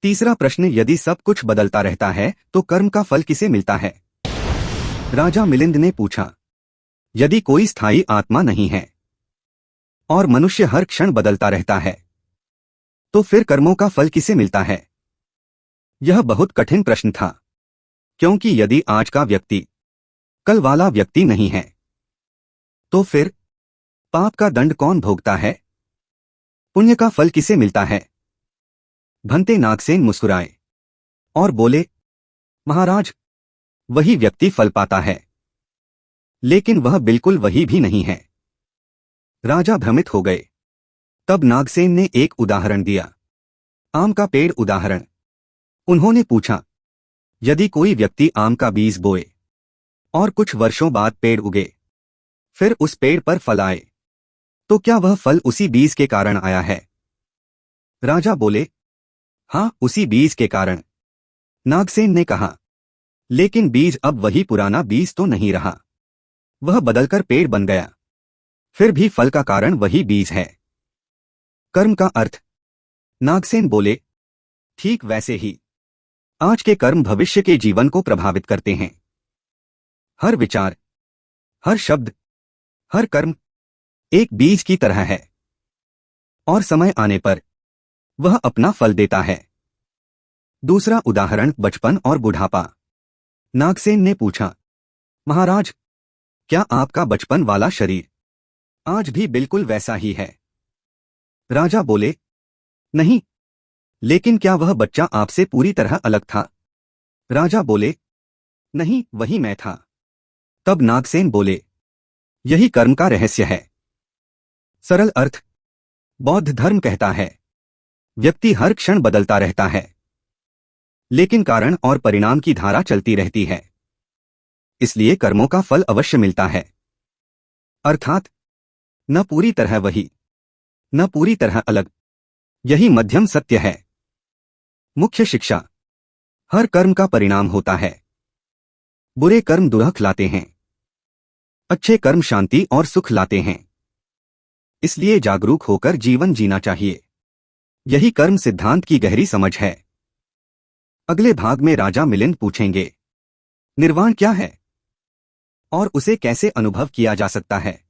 तीसरा प्रश्न, यदि सब कुछ बदलता रहता है तो कर्म का फल किसे मिलता है? राजा मिलिंद ने पूछा। यदि कोई स्थायी आत्मा नहीं है और मनुष्य हर क्षण बदलता रहता है तो फिर कर्मों का फल किसे मिलता है? यह बहुत कठिन प्रश्न था, क्योंकि यदि आज का व्यक्ति कल वाला व्यक्ति नहीं है तो फिर पाप का दंड कौन भोगता है? पुण्य का फल किसे मिलता है? भंते नागसेन मुस्कुराए और बोले, महाराज, वही व्यक्ति फल पाता है, लेकिन वह बिल्कुल वही भी नहीं है। राजा भ्रमित हो गए। तब नागसेन ने एक उदाहरण दिया, आम का पेड़ उदाहरण। उन्होंने पूछा, यदि कोई व्यक्ति आम का बीज बोए और कुछ वर्षों बाद पेड़ उगे, फिर उस पेड़ पर फल आए, तो क्या वह फल उसी बीज के कारण आया है? राजा बोले, हाँ, उसी बीज के कारण। नागसेन ने कहा, लेकिन बीज अब वही पुराना बीज तो नहीं रहा, वह बदलकर पेड़ बन गया। फिर भी फल का कारण वही बीज है। कर्म का अर्थ? नागसेन बोले, ठीक वैसे ही आज के कर्म भविष्य के जीवन को प्रभावित करते हैं। हर विचार, हर शब्द, हर कर्म एक बीज की तरह है और समय आने पर वह अपना फल देता है। दूसरा उदाहरण, बचपन और बुढ़ापा। नागसेन ने पूछा, महाराज, क्या आपका बचपन वाला शरीर आज भी बिल्कुल वैसा ही है? राजा बोले, नहीं, लेकिन क्या वह बच्चा आपसे पूरी तरह अलग था? राजा बोले, नहीं, वही मैं था। तब नागसेन बोले, यही कर्म का रहस्य है। सरल अर्थ, बौद्ध धर्म कहता है, व्यक्ति हर क्षण बदलता रहता है, लेकिन कारण और परिणाम की धारा चलती रहती है। इसलिए कर्मों का फल अवश्य मिलता है। अर्थात न पूरी तरह वही, न पूरी तरह अलग, यही मध्यम सत्य है। मुख्य शिक्षा, हर कर्म का परिणाम होता है। बुरे कर्म दुर्ख लाते हैं, अच्छे कर्म शांति और सुख लाते हैं। इसलिए जागरूक होकर जीवन जीना चाहिए। यही कर्म सिद्धांत की गहरी समझ है। अगले भाग में राजा मिलिंद पूछेंगे, निर्वाण क्या है और उसे कैसे अनुभव किया जा सकता है?